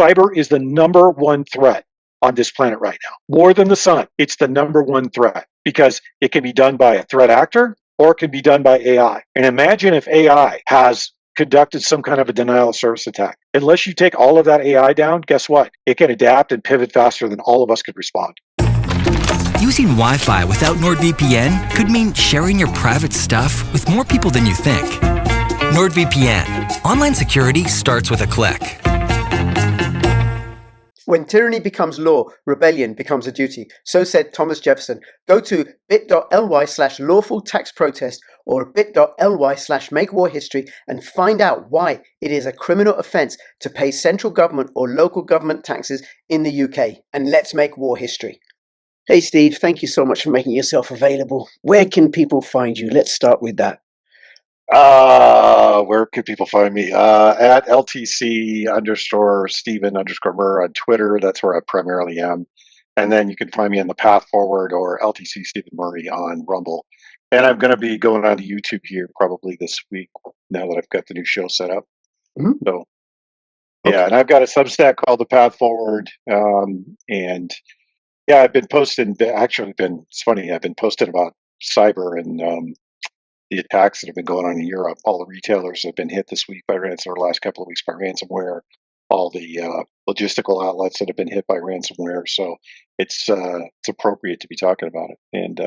Cyber is the number one threat on this planet right now. More than the sun, it's the number one threat because it can be done by a threat actor or it can be done by AI. And imagine if AI has conducted some kind of a denial of service attack. Unless you take all of that AI down, guess what? It can adapt and pivot faster than all of us could respond. Using Wi-Fi without NordVPN could mean sharing your private stuff with more people than you think. NordVPN. Online security starts with a click. When tyranny becomes law, rebellion becomes a duty. So said Thomas Jefferson. Go to bit.ly/lawful tax protest or bit.ly/make-war-history and find out why it is a criminal offence to pay central government or local government taxes in the UK. And let's make war history. Hey, Steve, thank you so much for making yourself available. Where can people find you? Let's start with that. Where could people find me? At LTC_Stephen_Murr on Twitter. That's where I primarily am. And then you can find me in the Path Forward or LTC Stephen Murray on Rumble. And I'm going to be going on to YouTube here probably this week now that I've got the new show set up. Mm-hmm. So, yeah, and I've got a Substack called The Path Forward. And yeah, I've been posting, it's funny, I've been posting about cyber and the attacks that have been going on in Europe. All the retailers have been hit this week by ransomware, the last couple of weeks by ransomware, all the logistical outlets that have been hit by ransomware. So it's appropriate to be talking about it. And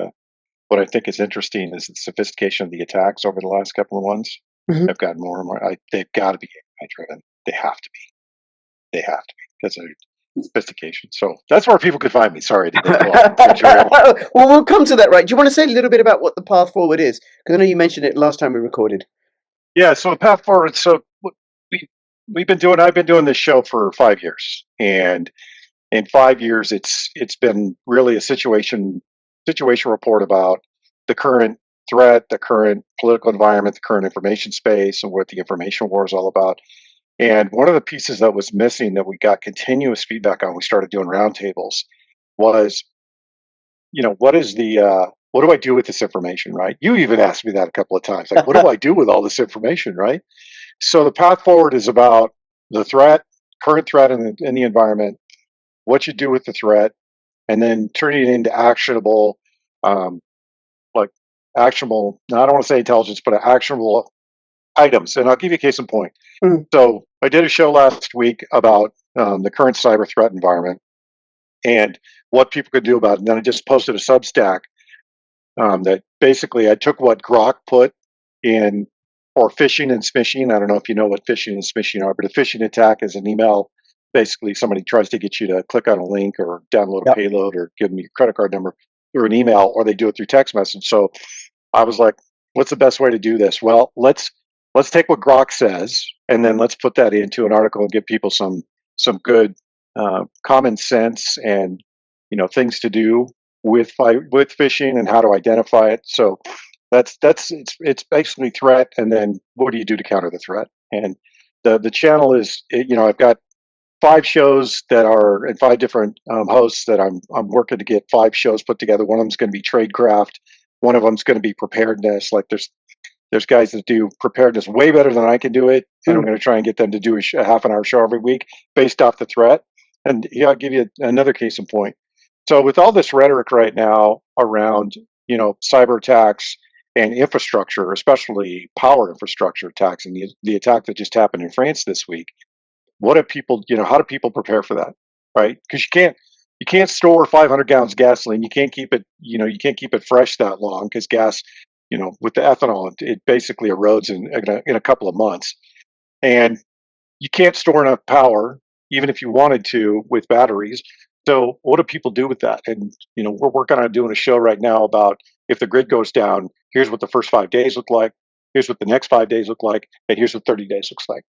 what I think is interesting is the sophistication of the attacks over the last couple of months. Mm-hmm. Have gotten more and more. They've got to be AI driven. They have to be. They have to be because of sophistication. So that's where people could find me. Sorry. Well, we'll come to that, right? Do you want to say a little bit about what the Path Forward is? Because I know you mentioned it last time we recorded. Yeah, so the Path Forward. So I've been doing this show for 5 years, and in 5 years, it's been really a situation report about the current threat, the current political environment, the current information space, and what the information war is all about. And one of the pieces that was missing that we got continuous feedback on, we started doing roundtables, was, what do I do with this information, right? You even asked me that a couple of times. Like, what do I do with all this information, right? So the Path Forward is about the threat, current threat in the environment, what you do with the threat, and then turning it into actionable, I don't want to say intelligence, but actionable items. And I'll give you a case in point. Mm. So I did a show last week about the current cyber threat environment and what people could do about it. And then I just posted a Substack that basically I took what Grok put in for phishing and smishing. I don't know if you know what phishing and smishing are, but a phishing attack is an email. Basically, somebody tries to get you to click on a link or download a payload or give them your credit card number through an email, or they do it through text message. So I was like, what's the best way to do this? Well, let's take what Grok says and then let's put that into an article and give people some good common sense and things to do with phishing and how to identify it. So it's basically threat, and then what do you do to counter the threat? And the channel is I've got 5 shows that are and 5 different hosts that I'm working to get 5 shows put together. One of them's going to be tradecraft. One of them's going to be preparedness. Like there's guys that do preparedness way better than I can do it, and I'm going to try and get them to do a half an hour show every week based off the threat. And I'll give you another case in point. So with all this rhetoric right now around cyber attacks and infrastructure, especially power infrastructure attacks, and the attack that just happened in France this week, what do people how do people prepare for that, right? Because you can't store 500 gallons of gasoline. You can't keep it you can't keep it fresh that long because gas, with the ethanol, it basically erodes in a couple of months. And you can't store enough power, even if you wanted to, with batteries. So what do people do with that? And, we're working on doing a show right now about if the grid goes down, here's what the first 5 days look like, here's what the next 5 days look like, and here's what 30 days looks like.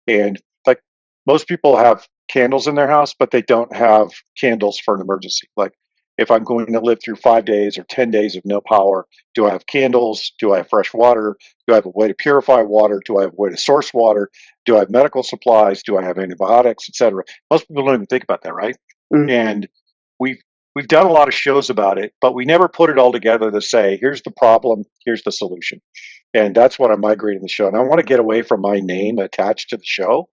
And like most people have candles in their house, but they don't have candles for an emergency. Like, if I'm going to live through 5 days or 10 days of no power, do I have candles? Do I have fresh water? Do I have a way to purify water? Do I have a way to source water? Do I have medical supplies? Do I have antibiotics, etc.? Most people don't even think about that, right? Mm-hmm. And we've done a lot of shows about it, but we never put it all together to say, here's the problem, here's the solution. And that's what I'm migrating the show. And I want to get away from my name attached to the show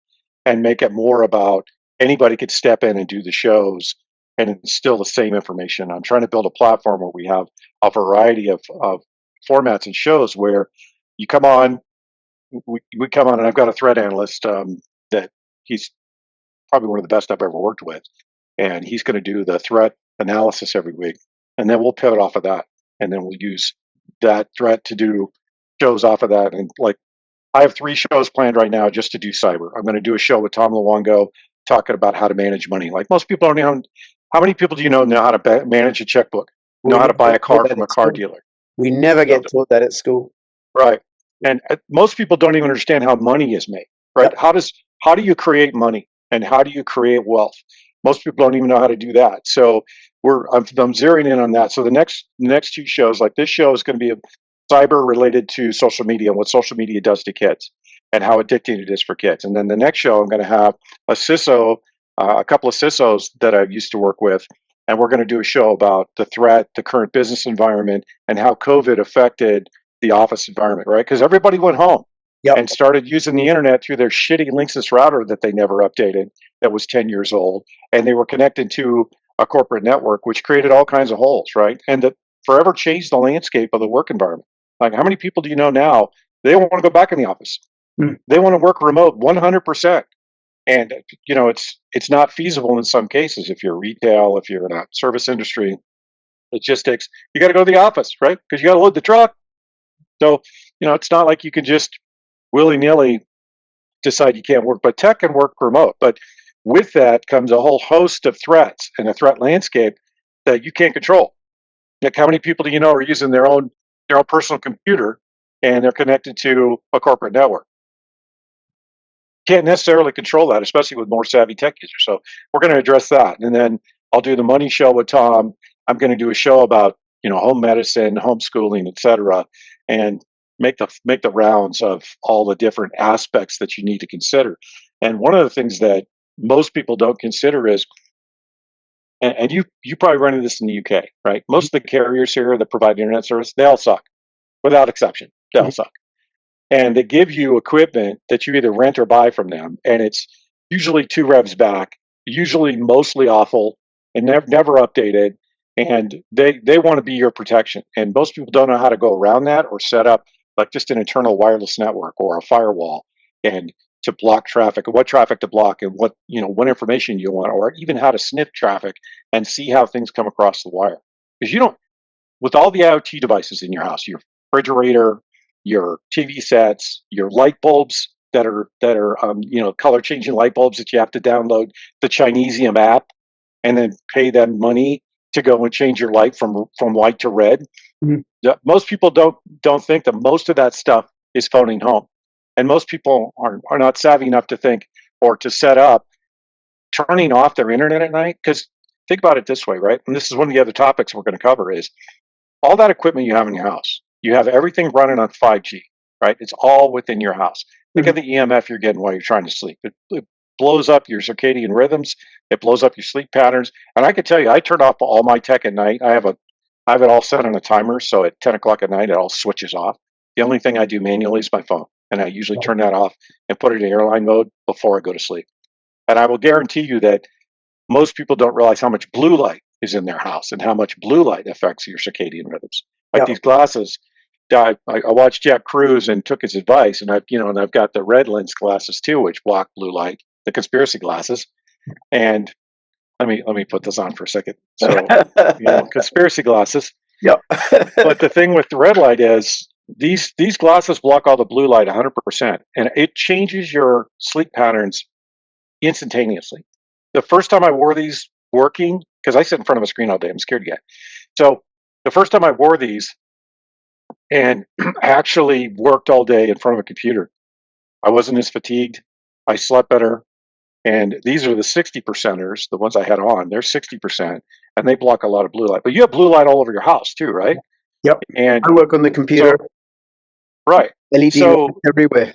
and make it more about anybody could step in and do the shows, and it's still the same information. I'm trying to build a platform where we have a variety of formats and shows where you come on, we come on, and I've got a threat analyst that he's probably one of the best I've ever worked with, and he's going to do the threat analysis every week, and then we'll pivot off of that, and then we'll use that threat to do shows off of that. And like, I have 3 shows planned right now just to do cyber. I'm going to do a show with Tom Luongo talking about how to manage money. Like, most people don't know. How many people do you know how to manage a checkbook, know how to buy a car from a car dealer? We never get taught that at school. Right. And most people don't even understand how money is made, right? Yep. How do you create money, and how do you create wealth? Most people don't even know how to do that. So I'm zeroing in on that. So the next 2 shows, like this show, is going to be a cyber related to social media and what social media does to kids and how addicting it is for kids. And then the next show, I'm going to have a CISO, a couple of CISOs that I used to work with, and we're going to do a show about the threat, the current business environment, and how COVID affected the office environment, right? Because everybody went home and started using the internet through their shitty Linksys router that they never updated, that was 10 years old, and they were connected to a corporate network, which created all kinds of holes, right? And that forever changed the landscape of the work environment. Like, how many people do you know now, they don't want to go back in the office? They want to work remote 100%. And it's not feasible in some cases. If you're retail, if you're in a service industry, logistics, you got to go to the office, right? Because you got to load the truck. So, it's not like you can just willy-nilly decide you can't work, but tech can work remote. But with that comes a whole host of threats and a threat landscape that you can't control. Like, how many people do you know are using their own personal computer and they're connected to a corporate network? Can't necessarily control that, especially with more savvy tech users. So we're going to address that. And then I'll do the money show with Tom. I'm going to do a show about, home medicine, homeschooling, et cetera, and make the rounds of all the different aspects that you need to consider. And one of the things that most people don't consider is, and you probably run into this in the UK, right? Most of the carriers here that provide internet service, they all suck, without exception. They all suck. And they give you equipment that you either rent or buy from them, and it's usually 2 revs back, usually mostly awful, and never updated. And they want to be your protection. And most people don't know how to go around that or set up like just an internal wireless network or a firewall, and to block traffic, and what traffic to block, and what information you want, or even how to sniff traffic and see how things come across the wire. Because with all the IoT devices in your house, your refrigerator, your TV sets, your light bulbs that are color changing light bulbs that you have to download the Chinesium app and then pay them money to go and change your light from white to red. Most people don't think that most of that stuff is phoning home, and most people are not savvy enough to think or to set up turning off their internet at night. Because think about it this way, right? And this is one of the other topics we're going to cover is all that equipment you have in your house. You have everything running on 5G, right? It's all within your house. Think of the EMF you're getting while you're trying to sleep. It blows up your circadian rhythms. It blows up your sleep patterns. And I can tell you, I turn off all my tech at night. I have it all set on a timer, so at 10 o'clock at night, it all switches off. The only thing I do manually is my phone, and I usually turn that off and put it in airline mode before I go to sleep. And I will guarantee you that most people don't realize how much blue light is in their house and how much blue light affects your circadian rhythms. Like these glasses, I watched Jack Cruz and took his advice, and I've got the red lens glasses too, which block blue light, the conspiracy glasses. And let me put this on for a second. So, conspiracy glasses. Yep. But the thing with the red light is these glasses block all the blue light 100%, and it changes your sleep patterns instantaneously. The first time I wore these working, because I sit in front of a screen all day, I'm scared to get. So the first time I wore these and actually worked all day in front of a computer, I wasn't as fatigued. I slept better. And these are the 60%ers, the ones I had on. They're 60%, and they block a lot of blue light. But you have blue light all over your house too, right? Yep. And I work on the computer. So, right. LED everywhere.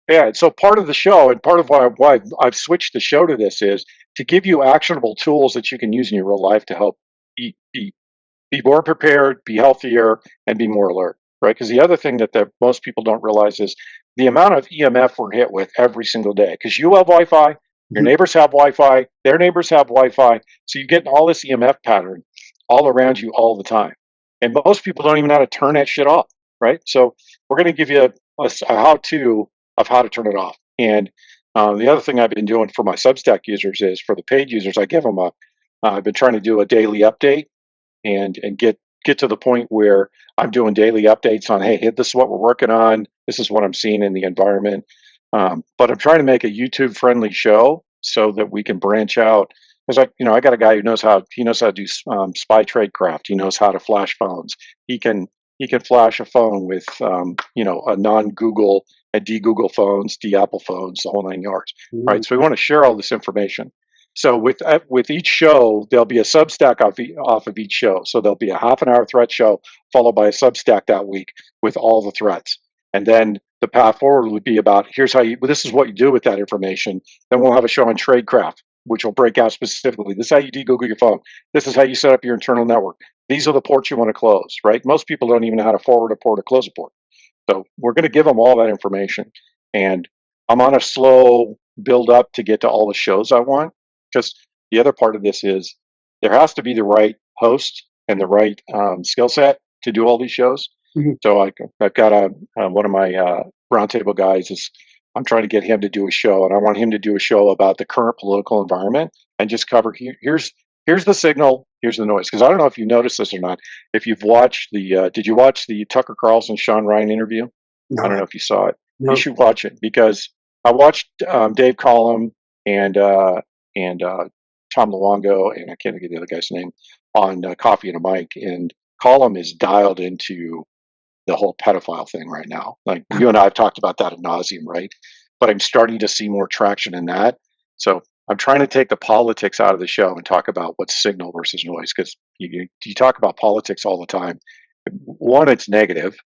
Yeah. So part of the show, and part of why I've switched the show to this, is to give you actionable tools that you can use in your real life to help be more prepared, be healthier, and be more alert. Right? Because the other thing that most people don't realize is the amount of EMF we're hit with every single day. Because you have Wi-Fi, Your Mhm. neighbors have Wi-Fi, their neighbors have Wi-Fi, so you get all this EMF pattern all around you all the time. And most people don't even know how to turn that shit off, right? So we're going to give you a how-to of how to turn it off. And the other thing I've been doing for my Substack users is for the paid users, I give them I've been trying to do a daily update and get to the point where I'm doing daily updates on, hey, this is what we're working on. This is what I'm seeing in the environment. But I'm trying to make a YouTube friendly show so that we can branch out. Because I got a guy who knows how to do spy tradecraft. He knows how to flash phones. He can flash a phone with a non Google and de Google phones, de Apple phones, the whole 9 yards. Right. So we want to share all this information. So with each show, there'll be a Substack off of each show. So there'll be a half an hour threat show followed by a Substack that week with all the threats. And then the path forward would be about this is what you do with that information. Then we'll have a show on tradecraft, which will break out specifically. This is how you de-Google your phone. This is how you set up your internal network. These are the ports you want to close, right? Most people don't even know how to forward a port or close a port. So we're going to give them all that information. And I'm on a slow build up to get to all the shows I want. Because the other part of this is there has to be the right host and the right skill set to do all these shows. Mhm. So I've got one of my roundtable guys is I'm trying to get him to do a show, and I want him to do a show about the current political environment and just cover here's the signal, here's the noise. Because I don't know if you noticed this or not. If you've watched did you watch the Tucker Carlson Sean Ryan interview? I don't No, know if you saw it. You no. should watch it because I watched Dave Collum and Tom Luongo, and I can't think of the other guy's name, on Coffee and a Mic. And Collum is dialed into the whole pedophile thing right now. Like you and I have talked about that ad nauseum, right? But I'm starting to see more traction in that. So I'm trying to take the politics out of the show and talk about what's signal versus noise, because you talk about politics all the time. One, it's negative.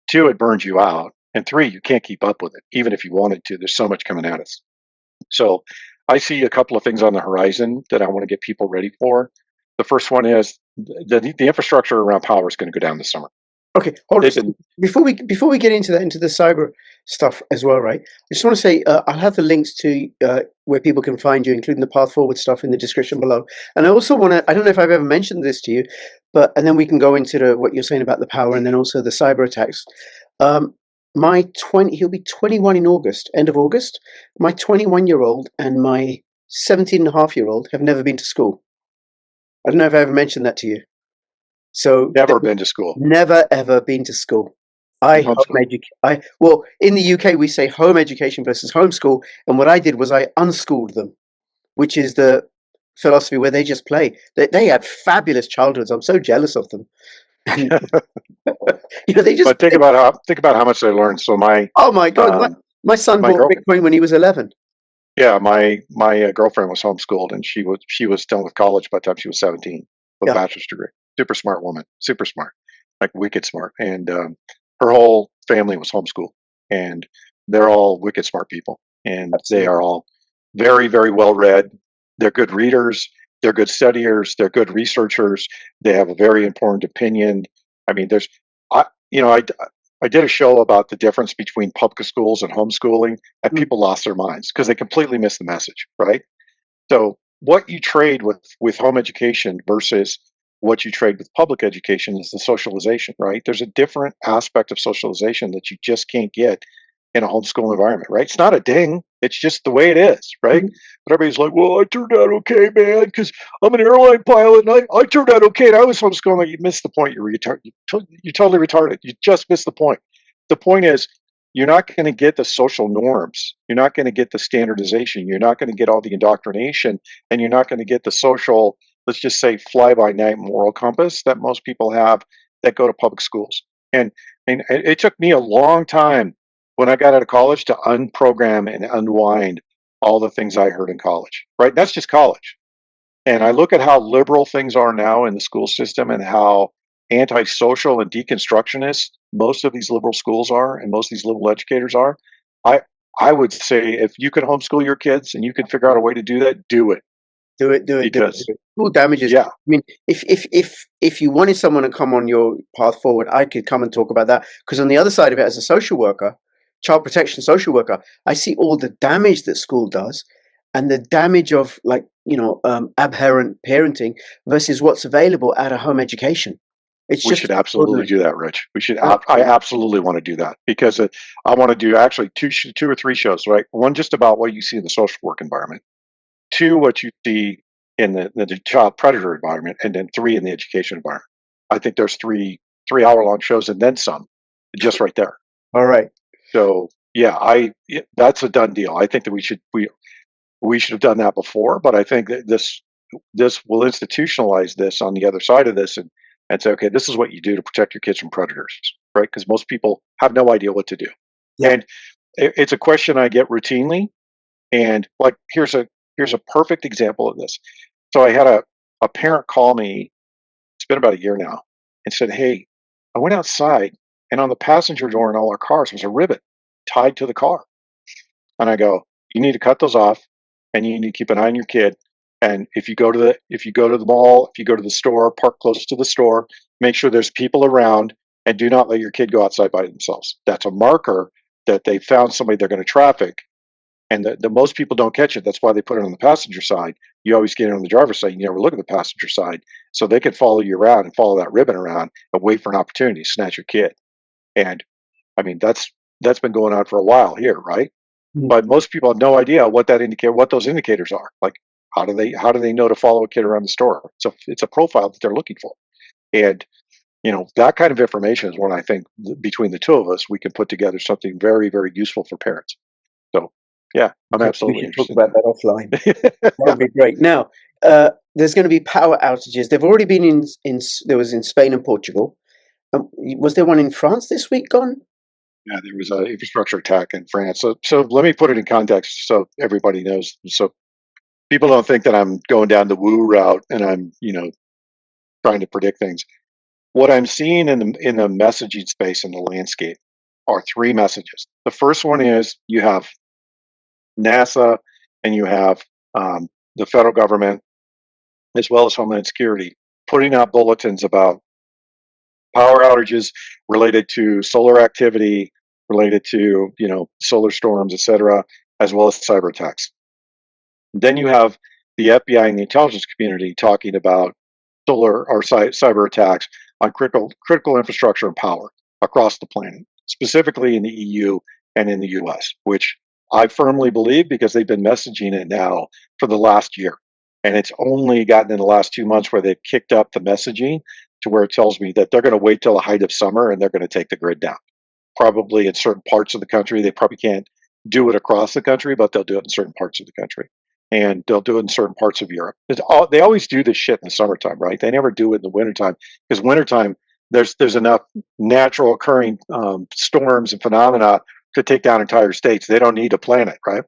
Two, it burns you out. And three, you can't keep up with it, even if you wanted to. There's so much coming at us. So I see a couple of things on the horizon that I want to get people ready for. The first one is the infrastructure around power is going to go down this summer. Okay, hold They've on. been Before we get into the cyber stuff as well, right? I just want to say I'll have the links to where people can find you, including the path forward stuff in the description below. And I also want to, I don't know if I've ever mentioned this to you, and then we can go into what you're saying about the power and then also the cyber attacks. Um, he'll be 21 in August, end of August. My 21-year-old and my 17-and-a-half-year-old have never been to school. I don't know if I ever mentioned that to you. So never been to school. never ever been to school. Homeschool. Well, in the UK we say home education versus homeschool, and what I did was I unschooled them, which is the philosophy where they just play. They had fabulous childhoods. I'm so jealous of them. And they just But think play. about how much they learned. So Oh my God, um, my son my bought girl, Bitcoin when he was 11. yeah, my girlfriend was homeschooled, and she was done with college by the time she was 17 with a Yeah, bachelor's degree. Super smart woman, super smart, like wicked smart. And her whole family was homeschooled, and they're all wicked smart people, and they absolutely. are all very very well read. They're good readers. They're good studiers. They're good researchers. They have a very important opinion. I mean, I, you know, I, I did a show about the difference between public schools and homeschooling, and Mm, people lost their minds because they completely missed the message, right? So what you trade with home education versus what you trade with public education is the socialization, right? There's a different aspect of socialization that you just can't get in a homeschool environment, right? It's not a ding. It's just the way it is, right? mhm. But everybody's like, well, I turned out okay, man, because I'm an airline pilot and I turned out okay. And I was homeschooling. Like, you missed the point. You're totally retarded. You just missed the point. The point is, you're not going to get the social norms. You're not going to get the standardization. You're not going to get all the indoctrination, and you're not going to get the social, let's just say, fly by night moral compass that most people have that go to public schools. And it took me a long time when I got out of college to unprogram and unwind all the things I heard in college, right? That's just college. And I look at how liberal things are now in the school system and how antisocial and deconstructionist most of these liberal schools are and most of these liberal educators are. I I would say if you can homeschool your kids and you can figure out a way to do that, do it. Do it, do it, do it, do Because it. School damages. yeah, I mean, if you wanted someone to come on your path forward, I could come and talk about that. Because on the other side of it, as a social worker, child protection social worker, I see all the damage that school does. and the damage of aberrant parenting versus what's available out of home education. It's We just should absolutely extraordinary. do that, Rich. We should. I Absolutely. absolutely want to do that because I want to do actually two or three shows. Right, one just about what you see in the social work environment, two what you see in the child predator environment, and then three in the education environment. I think there's 3 hour long shows and then some, just right there. All right. So yeah, that's a done deal. I think that we should have done that before, but I think that this will institutionalize this on the other side of this and say, okay, this is what you do to protect your kids from predators, right? Because most people have no idea what to do. Yeah. And it's a question I get routinely. And like, here's a perfect example of this. So I had a parent call me, it's been about a year now, and said, hey, I went outside and on the passenger door in all our cars was a ribbon tied to the car. And I go, you need to cut those off and you need to keep an eye on your kid. And if you go to the mall, if you go to the store, park close to the store, make sure there's people around and do not let your kid go outside by themselves. That's a marker that they found somebody they're going to traffic. And the most people don't catch it. That's why they put it on the passenger side. You always get it on the driver's side. You never look at the passenger side. So they can follow you around and follow that ribbon around and wait for an opportunity to snatch your kid. And I mean, that's been going on for a while here, right? Mm. But most people have no idea what those indicators are. Like, how do they know to follow a kid around the store? So it's a profile that they're looking for, and that kind of information is what I think between the two of us we can put together something very, very useful for parents. So yeah, I'm Okay, we absolutely should talk interested about that offline. in That that. would be great. Now, there's going to be power outages. They've already been there was in Spain and Portugal. Was there one in France this week gone? Yeah, there was an infrastructure attack in France. So let me put it in context so everybody knows. So people don't think that I'm going down the woo route and I'm trying to predict things. What I'm seeing in the messaging space in the landscape are three messages. The first one is you have NASA and you have the federal government as well as Homeland Security putting out bulletins about power outages related to solar activity, related to solar storms, etc., as well as cyber attacks. Then you have the FBI and the intelligence community talking about solar or cyber attacks on critical infrastructure and power across the planet, specifically in the EU and in the US, which I firmly believe because they've been messaging it now for the last year. And it's only gotten in the last 2 months where they've kicked up the messaging to where it tells me that they're going to wait till the height of summer and they're going to take the grid down. Probably in certain parts of the country. They probably can't do it across the country, but they'll do it in certain parts of the country. And they'll do it in certain parts of Europe. They always do this shit in the summertime, right? They never do it in the wintertime because wintertime there's enough natural occurring storms and phenomena to take down entire states. They don't need to plan it, right?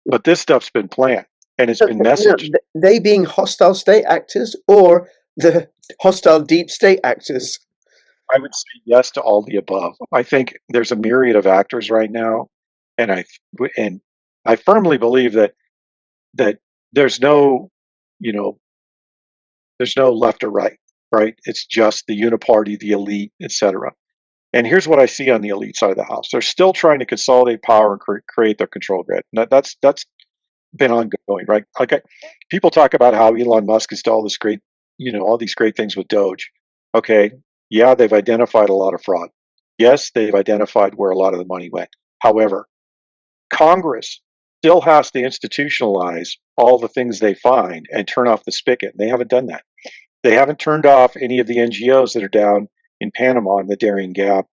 But this stuff's been planned and it's been messaged. They being hostile state actors or the hostile deep state actors? I would say yes to all the above. I think there's a myriad of actors right now, and I firmly believe that there's no, you know, there's no left or right, right? It's just the uniparty, the elite, etc. And here's what I see on the elite side of the house: they're still trying to consolidate power and create their control grid. And that's been ongoing, right? People talk about how Elon Musk has done all this great, all these great things with Doge. Okay, yeah, they've identified a lot of fraud. Yes, they've identified where a lot of the money went. However, Congress still has to institutionalize all the things they find and turn off the spigot. They haven't done that. They haven't turned off any of the NGOs that are down in Panama in the Darien Gap,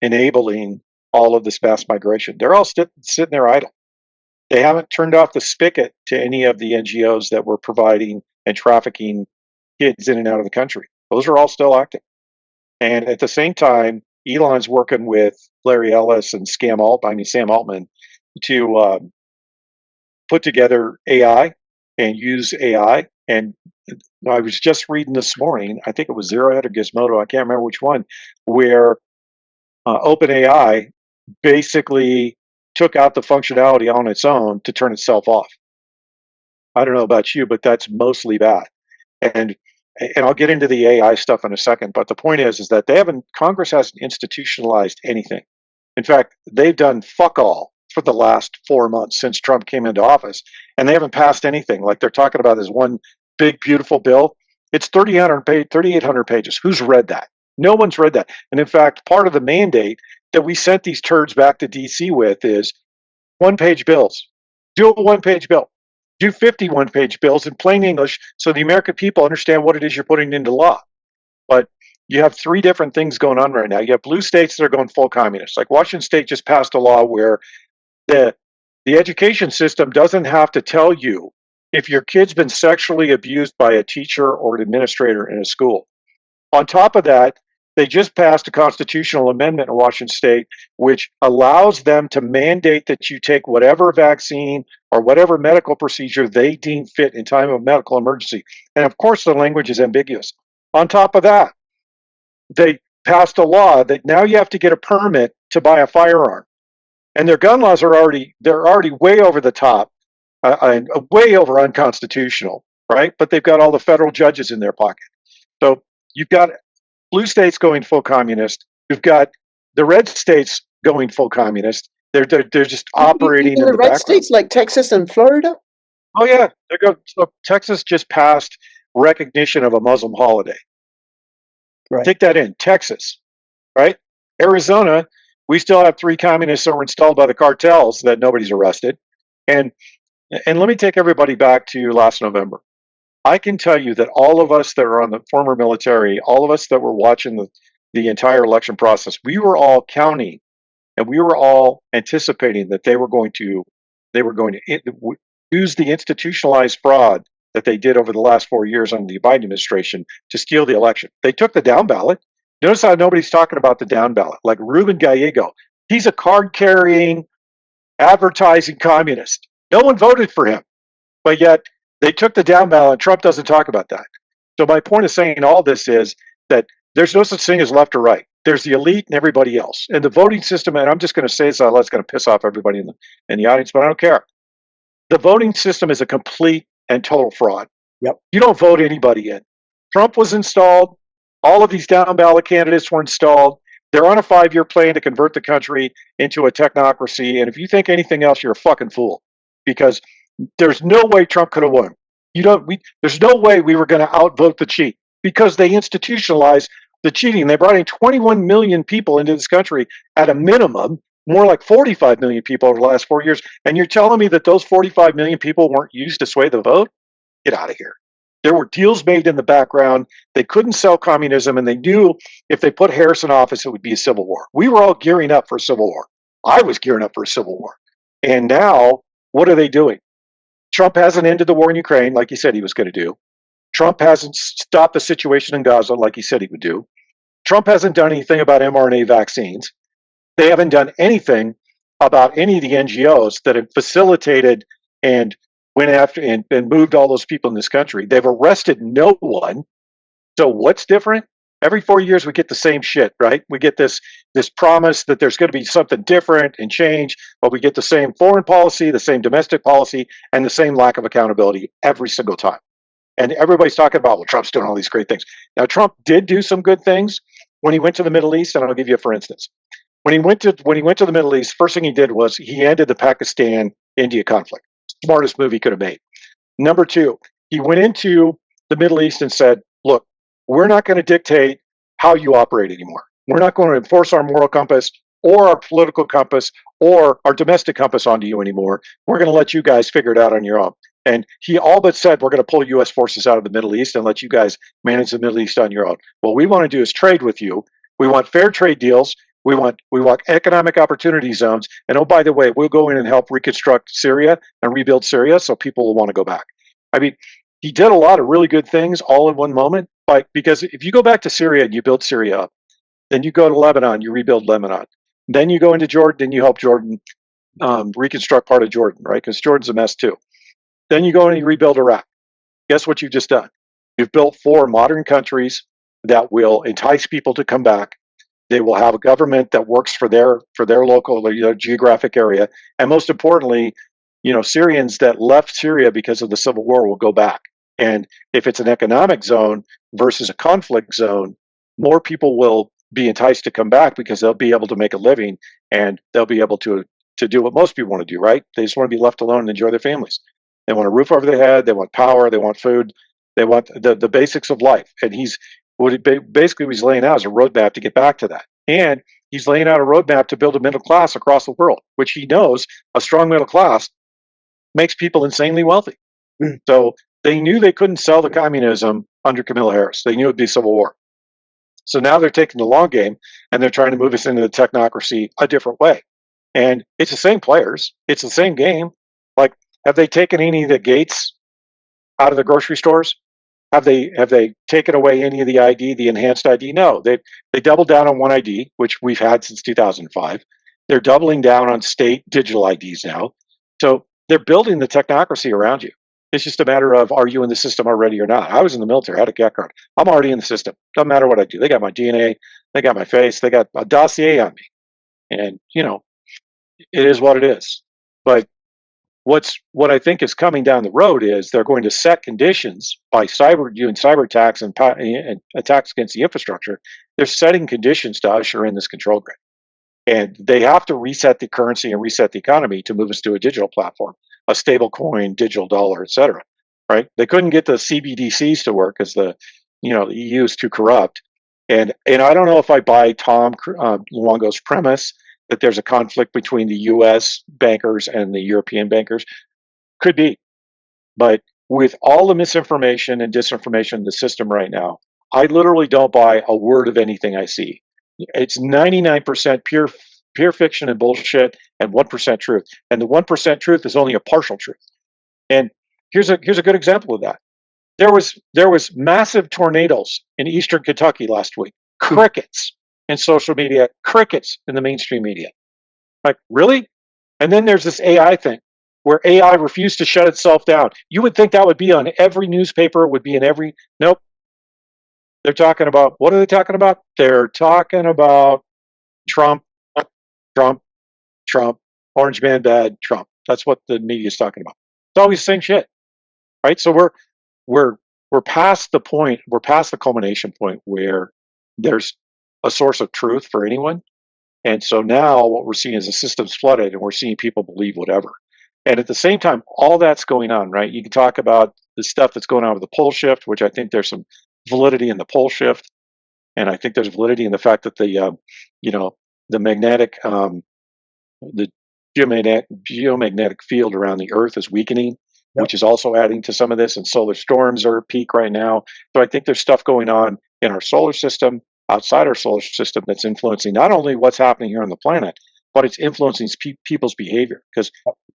enabling all of this mass migration. They're all sitting there idle. They haven't turned off the spigot to any of the NGOs that were providing and trafficking kids in and out of the country. Those are all still active. And at the same time, Elon's working with Larry Ellis and Sam Altman to put together AI and use AI. And I was just reading this morning, I think it was Zero Head or Gizmodo, I can't remember which one, where OpenAI basically took out the functionality on its own to turn itself off. I don't know about you, but that's mostly bad. And I'll get into the AI stuff in a second, but the point is that Congress hasn't institutionalized anything. In fact, they've done fuck all for the last 4 months since Trump came into office, and they haven't passed anything. Like they're talking about this one big, beautiful bill. It's 3,800 pages. Who's read that? No one's read that. And in fact, part of the mandate that we sent these turds back to DC with is one-page bills. Do a one-page bill. Do 50 one-page bills in plain English so the American people understand what it is you're putting into law. But you have three different things going on right now. You have blue states that are going full communist. Like Washington State just passed a law where the education system doesn't have to tell you if your kid's been sexually abused by a teacher or an administrator in a school. On top of that, they just passed a constitutional amendment in Washington State which allows them to mandate that you take whatever vaccine or whatever medical procedure they deem fit in time of medical emergency. And of course, the language is ambiguous. On top of that, they passed a law that now you have to get a permit to buy a firearm. And their gun laws are already way over the top, way over unconstitutional, right? But they've got all the federal judges in their pocket. So you've got blue states going full communist. You've got the red states going full communist. They're just operating in the red background. states like Texas and Florida. Oh yeah, so Texas just passed recognition of a Muslim holiday. Right. Take that in, Texas, right? Arizona, we still have 3 communists that were installed by the cartels that nobody's arrested. And let me take everybody back to last November. I can tell you that all of us that are on the former military, all of us that were watching the entire election process, we were all counting and we were all anticipating that they were going to use the institutionalized fraud that they did over the last 4 years under the Biden administration to steal the election. They took the down ballot. Notice how nobody's talking about the down ballot. Like Ruben Gallego, he's a card-carrying, advertising communist. No one voted for him, but yet they took the down ballot. Trump doesn't talk about that. So my point of saying all this is that there's no such thing as left or right. There's the elite and everybody else. And the voting system, and I'm just going to say this, that's going to piss off everybody in the audience, but I don't care. The voting system is a complete and total fraud. Yep. You don't vote anybody in. Trump was installed. All of these down ballot candidates were installed. They're on a 5-year plan to convert the country into a technocracy. And if you think anything else, you're a fucking fool, because there's no way Trump could have won. There's no way we were going to outvote the cheat, because they institutionalized the cheating. They brought in 21 million people into this country at a minimum, more like 45 million people over the last 4 years. And you're telling me that those 45 million people weren't used to sway the vote? Get out of here. There were deals made in the background. They couldn't sell communism, and they knew if they put Harris in office, it would be a civil war. We were all gearing up for a civil war. I was gearing up for a civil war. And now, what are they doing? Trump hasn't ended the war in Ukraine like he said he was going to do. Trump hasn't stopped the situation in Gaza like he said he would do. Trump hasn't done anything about mRNA vaccines. They haven't done anything about any of the NGOs that have facilitated and went after and moved all those people in this country. They've arrested no one. So what's different? Every 4 years we get the same shit, right? We get this promise that there's going to be something different and change, but we get the same foreign policy, the same domestic policy, and the same lack of accountability every single time. And everybody's talking about, well, Trump's doing all these great things. Now, Trump did do some good things when he went to the Middle East, and I'll give you a for instance. When he went to the Middle East, first thing he did was he ended the Pakistan-India conflict. Smartest move he could have made. Number 2, he went into the Middle East and said, look, we're not going to dictate how you operate anymore. We're not going to enforce our moral compass or our political compass or our domestic compass onto you anymore. We're going to let you guys figure it out on your own. And he all but said, we're going to pull U.S. forces out of the Middle East and let you guys manage the Middle East on your own. What we want to do is trade with you. We want fair trade deals. We want economic opportunity zones. And oh, by the way, we'll go in and help reconstruct Syria and rebuild Syria so people will want to go back. I mean, he did a lot of really good things all in one moment. Because if you go back to Syria and you build Syria up, then you go to Lebanon, you rebuild Lebanon. Then you go into Jordan and you help Jordan reconstruct part of Jordan, right? Because Jordan's a mess too. Then you go and you rebuild Iraq. Guess what you've just done? You've built 4 modern countries that will entice people to come back. They will have a government that works for their local geographic area. And most importantly, Syrians that left Syria because of the civil war will go back. And if it's an economic zone versus a conflict zone, more people will be enticed to come back because they'll be able to make a living and they'll be able to to do what most people want to do, right? They just want to be left alone and enjoy their families. They want a roof over their head. They want power. They want food. They want the basics of life. And basically what he's laying out is a roadmap to get back to that. And he's laying out a roadmap to build a middle class across the world, which he knows a strong middle class makes people insanely wealthy. Mm. So they knew they couldn't sell the communism under Kamala Harris. They knew it'd be civil war. So now they're taking the long game and they're trying to move us into the technocracy a different way. And it's the same players. It's the same game. Like, have they taken any of the gates out of the grocery stores? Have they taken away any of the ID, the enhanced ID? No. They doubled down on One ID, which we've had since 2005. They're doubling down on state digital IDs now. So they're building the technocracy around you. It's just a matter of, are you in the system already or not? I was in the military. I had a GAC card. I'm already in the system. Doesn't matter what I do. They got my DNA. They got my face. They got a dossier on me. And, it is what it is. But what I think is coming down the road is they're going to set conditions by doing cyber attacks and attacks against the infrastructure. They're setting conditions to usher in this control grid. And they have to reset the currency and reset the economy to move us to a digital platform, a stable coin, digital dollar, et cetera. Right? They couldn't get the CBDCs to work because the EU is too corrupt. And I don't know if I buy Tom Luongo's premise that there's a conflict between the U.S. bankers and the European bankers. Could be. But with all the misinformation and disinformation in the system right now, I literally don't buy a word of anything I see. It's 99% pure fiction and bullshit and 1% truth. And the 1% truth is only a partial truth. And here's a good example of that. There was massive tornadoes in eastern Kentucky last week. Crickets in social media, crickets in the mainstream media. Like, really? And then there's this AI thing where AI refused to shut itself down. You would think that would be on every newspaper, it would be in every. Nope. They're talking about, what are they talking about? They're talking about Trump, Orange Man bad, Trump. That's what the media is talking about. It's always the same shit, right? So we're past the point, we're past the culmination point where there's a source of truth for anyone. And so now what we're seeing is the system's flooded and we're seeing people believe whatever. And at the same time, all that's going on, right? You can talk about the stuff that's going on with the pole shift, which I think there's some validity in the pole shift. And I think there's validity in the fact that the magnetic, the geomagnetic field around the Earth is weakening, which is also adding to some of this. And solar storms are at peak right now. So I think there's stuff going on in our solar system, outside our solar system, that's influencing not only what's happening here on the planet, but it's influencing people's behavior. Because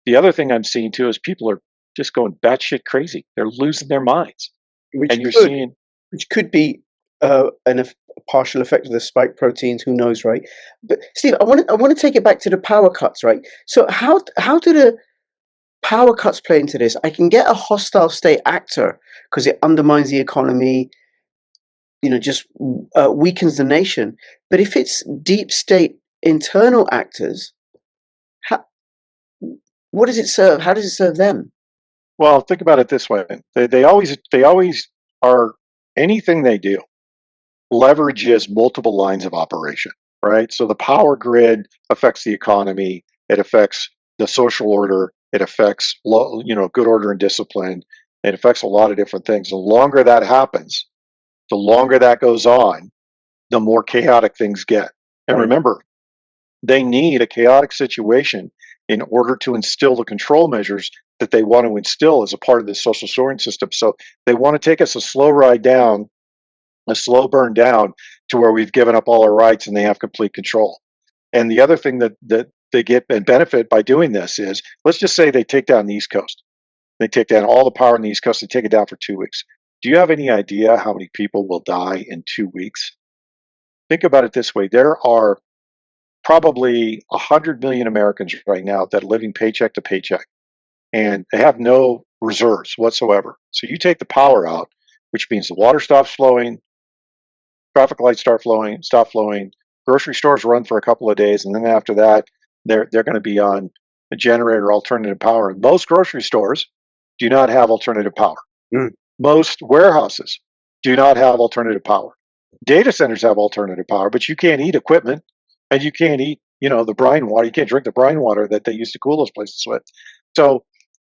the other thing I'm seeing too is people are just going batshit crazy. They're losing their minds. Which could be a partial effect of the spike proteins. Who knows, right? But Steve, I want to take it back to the power cuts, right? So how do the power cuts play into this? I can get a hostile state actor because it undermines the economy, just weakens the nation. But if it's deep state internal actors, what does it serve? How does it serve them? Well, think about it this way: they always are. Anything they do leverages multiple lines of operation, right? So the power grid affects the economy. It affects the social order. It affects good order and discipline. It affects a lot of different things. The longer that happens, the longer that goes on, the more chaotic things get. And remember, they need a chaotic situation in order to instill the control measures that they want to instill as a part of the social scoring system. So they want to take us a slow ride down, a slow burn down to where we've given up all our rights and they have complete control. And the other thing that they get and benefit by doing this is, let's just say they take down the East Coast. They take down all the power in the East Coast. They take it down for 2 weeks. Do you have any idea how many people will die in 2 weeks? Think about it this way. There are probably 100 million Americans right now that are living paycheck to paycheck, and they have no reserves whatsoever. So you take the power out, which means the water stops flowing, traffic lights stop flowing, grocery stores run for a couple of days, and then after that, they're going to be on a generator alternative power. And most grocery stores do not have alternative power. Most warehouses do not have alternative power. Data centers have alternative power, but you can't eat equipment and you can't eat the brine water. You can't drink the brine water that they used to cool those places with. So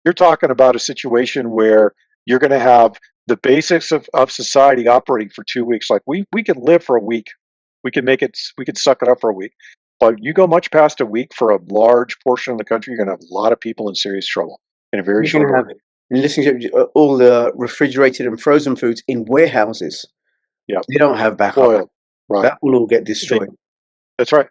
you're talking about a situation where you're going to have the basics of society operating for 2 weeks. Like we can live for a week. We can suck it up for a week. But you go much past a week for a large portion of the country, you're going to have a lot of people in serious trouble in a very You're short going to order. have, listen to all the refrigerated and frozen foods in warehouses. Yeah. They don't have backup. Oil. Right. That will all get destroyed. That's right.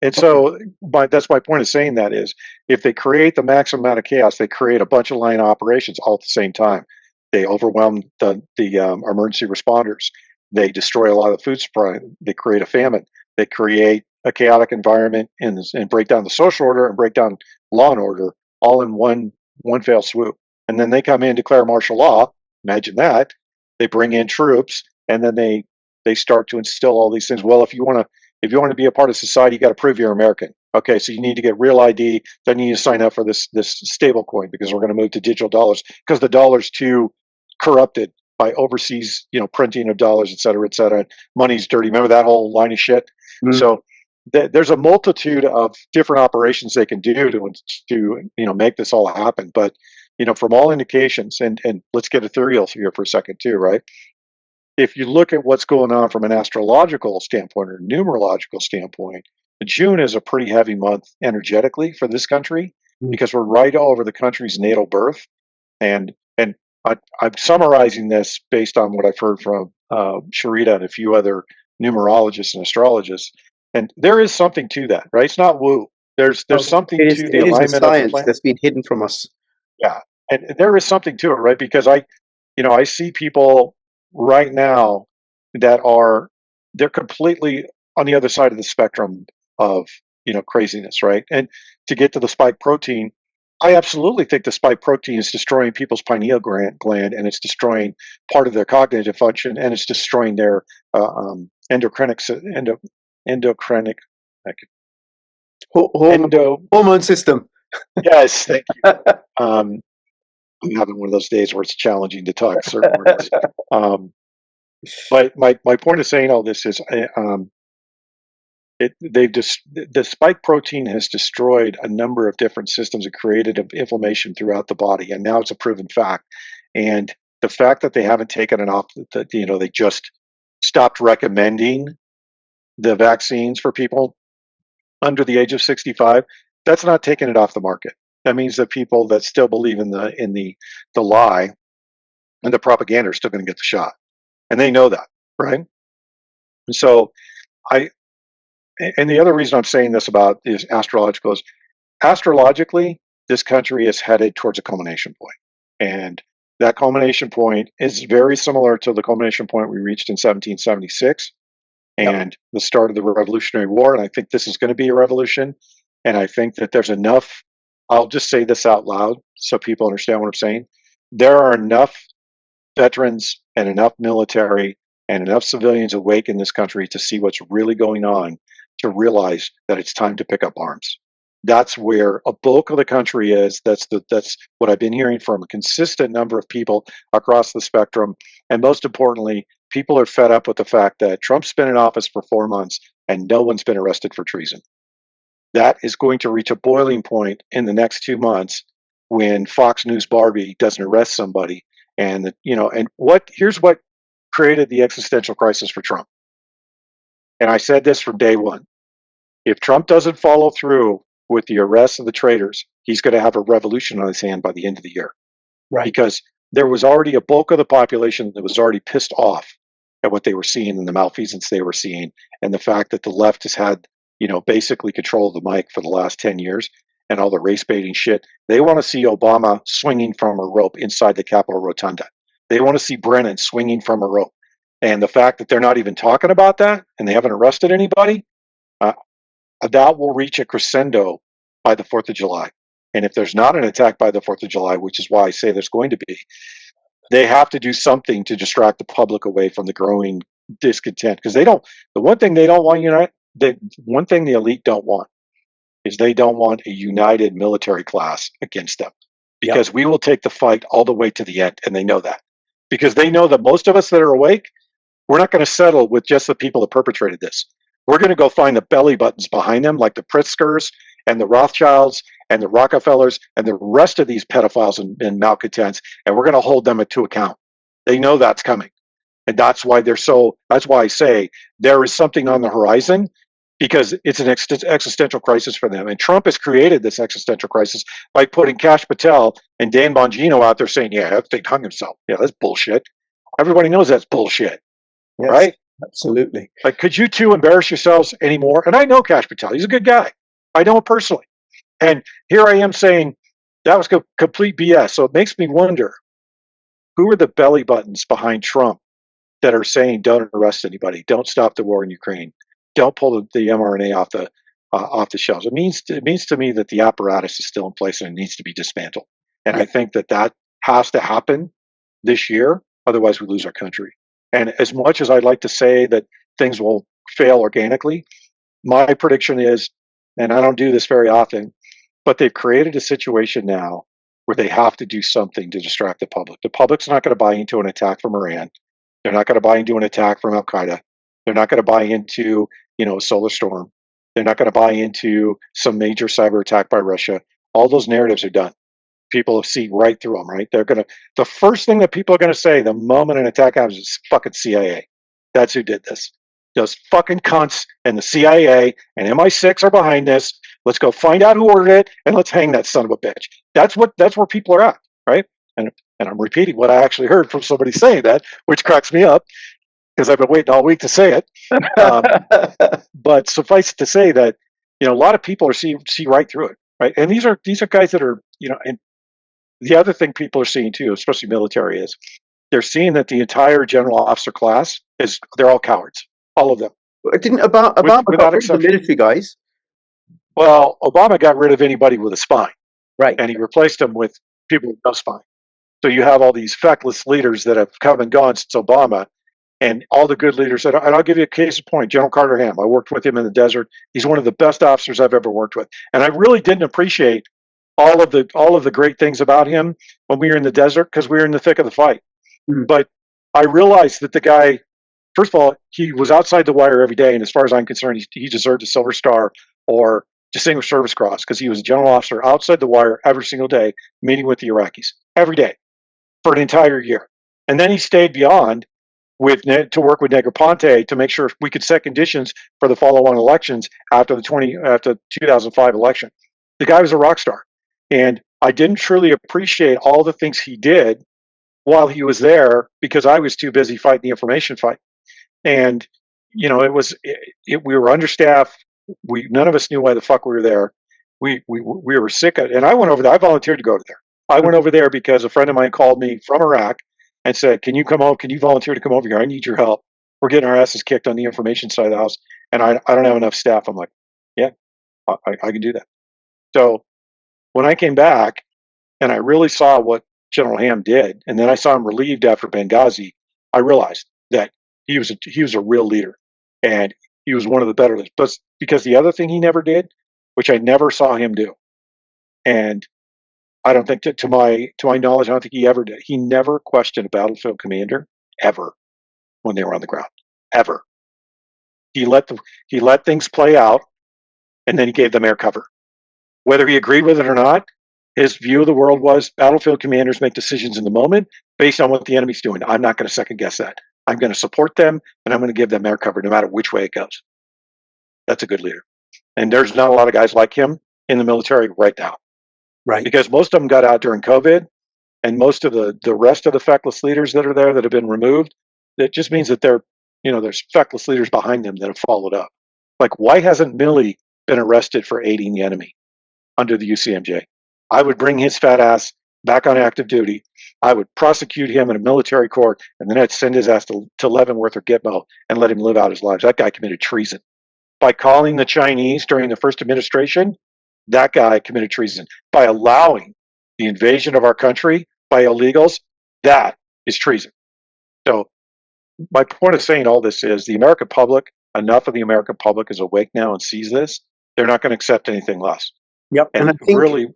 And so that's my point of saying that is if they create the maximum amount of chaos, they create a bunch of line operations all at the same time. They overwhelm the emergency responders. They destroy a lot of the food supply. They create a famine. They create a chaotic environment and break down the social order and break down law and order all in one fell swoop. And then they come in, declare martial law. Imagine that. They bring in troops, and then they start to instill all these things. Well, if you want to be a part of society, you got to prove you're American. Okay, so you need to get real ID. Then you need to sign up for this stable coin because we're going to move to digital dollars because the dollar's too corrupted by overseas, printing of dollars, et cetera, et cetera. Money's dirty. Remember that whole line of shit? Mm-hmm. So there's a multitude of different operations they can do to make this all happen. But from all indications, and let's get ethereal here for a second too, right? If you look at what's going on from an astrological standpoint or numerological standpoint, June is a pretty heavy month energetically for this country because we're right all over the country's natal birth. And I'm summarizing this based on what I've heard from Sharita and a few other numerologists and astrologists. And there is something to that, right? It's not woo. There's something to the alignment of the science planet that's been hidden from us. Yeah, and there is something to it, right? Because I see people right now that they're completely on the other side of the spectrum of craziness, right? And to get to the spike protein, I absolutely think the spike protein is destroying people's pineal gland, and it's destroying part of their cognitive function, and it's destroying their endocrinic hormone system. Yes, thank you. I'm having one of those days where it's challenging to talk certain words. But my point of saying all this is, the spike protein has destroyed a number of different systems and created inflammation throughout the body, and now it's a proven fact. And the fact that they haven't taken it off, they just stopped recommending the vaccines for people under the age of 65. That's not taking it off the market. That means that people that still believe in the lie and the propaganda are still going to get the shot, and they know that, right? And so and the other reason I'm saying this about is astrologically, this country is headed towards a culmination point, and that culmination point is very similar to the culmination point we reached in 1776 and the start of the Revolutionary War. And I think this is going to be a revolution. And I think that there's enough, I'll just say this out loud so people understand what I'm saying. There are enough veterans and enough military and enough civilians awake in this country to see what's really going on, to realize that it's time to pick up arms. That's where a bulk of the country is. That's what I've been hearing from a consistent number of people across the spectrum. And most importantly, people are fed up with the fact that Trump's been in office for 4 months and no one's been arrested for treason. That is going to reach a boiling point in the next 2 months when Fox News Barbie doesn't arrest somebody. And here's what created the existential crisis for Trump. And I said this from day one. If Trump doesn't follow through with the arrest of the traitors, he's going to have a revolution on his hand by the end of the year. Right. Because there was already a bulk of the population that was already pissed off at what they were seeing and the malfeasance they were seeing, and the fact that the left has had, basically control of the mic for the last 10 years and all the race baiting shit. They want to see Obama swinging from a rope inside the Capitol Rotunda. They want to see Brennan swinging from a rope. And the fact that they're not even talking about that and they haven't arrested anybody, that will reach a crescendo by the 4th of July. And if there's not an attack by the 4th of July, which is why I say there's going to be, they have to do something to distract the public away from the growing discontent. Because the one thing they don't want, one thing the elite don't want is they don't want a united military class against them. Because we will take the fight all the way to the end. And they know that. Because they know that most of us that are awake, we're not going to settle with just the people that perpetrated this. We're going to go find the belly buttons behind them, like the Pritzkers and the Rothschilds and the Rockefellers and the rest of these pedophiles and malcontents, and we're going to hold them to account. They know that's coming. And that's why that's why I say there is something on the horizon, because it's an existential crisis for them. And Trump has created this existential crisis by putting Kash Patel and Dan Bongino out there saying, yeah, Epstein hung himself. Yeah, that's bullshit. Everybody knows that's bullshit, Yes, right? absolutely. Like, could you two embarrass yourselves anymore? And I know Kash Patel. He's a good guy. I know him personally. And here I am saying that was complete BS. So it makes me wonder, who are the belly buttons behind Trump that are saying don't arrest anybody, don't stop the war in Ukraine, don't pull the mRNA off the shelves? It means to me that the apparatus is still in place and it needs to be dismantled. And I think that has to happen this year, otherwise we lose our country. And as much as I'd like to say that things will fail organically, my prediction is, and I don't do this very often, but they've created a situation now where they have to do something to distract the public. The public's not going to buy into an attack from Iran. They're not going to buy into an attack from Al Qaeda. They're not going to buy into, a solar storm. They're not going to buy into some major cyber attack by Russia. All those narratives are done. People see right through them, right? The first thing that people are going to say the moment an attack happens is fucking CIA. That's who did this. Those fucking cunts and the CIA and MI6 are behind this. Let's go find out who ordered it and let's hang that son of a bitch. That's where people are at, right? And I'm repeating what I actually heard from somebody saying that, which cracks me up because I've been waiting all week to say it. But suffice it to say that a lot of people see right through it, right? And these are guys that are and the other thing people are seeing too, especially military, is they're seeing that the entire general officer class they're all cowards, all of them. Didn't Obama got rid of the military guys? Well, Obama got rid of anybody with a spine, right? And he replaced them with people with no spine. So you have all these feckless leaders that have come and gone since Obama, and all the good leaders. And I'll give you a case in point. General Carter Ham. I worked with him in the desert. He's one of the best officers I've ever worked with, and I really didn't appreciate all of the great things about him when we were in the desert because we were in the thick of the fight. But I realized that the guy, first of all, he was outside the wire every day, and as far as I'm concerned, he deserved a Silver Star or Distinguished Service Cross because he was a general officer outside the wire every single day, meeting with the Iraqis every day for an entire year. And then he stayed beyond to work with Negroponte to make sure we could set conditions for the follow-on elections after the 2005 election. The guy was a rock star. And I didn't truly appreciate all the things he did while he was there because I was too busy fighting the information fight. And, we were understaffed. None of us knew why the fuck we were there. We were sick of it. And I went over there. I volunteered to go there. I went over there because a friend of mine called me from Iraq and said, can you come over? Can you volunteer to come over here? I need your help. We're getting our asses kicked on the information side of the house. And I don't have enough staff. I'm like, yeah, I can do that. So when I came back and I really saw what General Ham did, and then I saw him relieved after Benghazi, I realized that he was a real leader, and he was one of the better leaders. But because the other thing he never did, which I never saw him do, and I don't think to my knowledge, I don't think he ever did. He never questioned a battlefield commander ever when they were on the ground, ever. He let things play out, and then he gave them air cover. Whether he agreed with it or not, his view of the world was battlefield commanders make decisions in the moment based on what the enemy's doing. I'm not going to second guess that. I'm going to support them, and I'm going to give them air cover no matter which way it goes. That's a good leader. And there's not a lot of guys like him in the military right now. Right. Because most of them got out during COVID, and most of the rest of the feckless leaders that are there that have been removed, it just means that there's feckless leaders behind them that have followed up. Like, why hasn't Milley been arrested for aiding the enemy under the UCMJ? I would bring his fat ass back on active duty. I would prosecute him in a military court, and then I'd send his ass to Leavenworth or Gitmo and let him live out his life. That guy committed treason. By calling the Chinese during the first administration, that guy committed treason. By allowing the invasion of our country by illegals, that is treason. So my point of saying all this is the American public, enough of the American public is awake now and sees this. They're not going to accept anything less. Yep. And I think, really,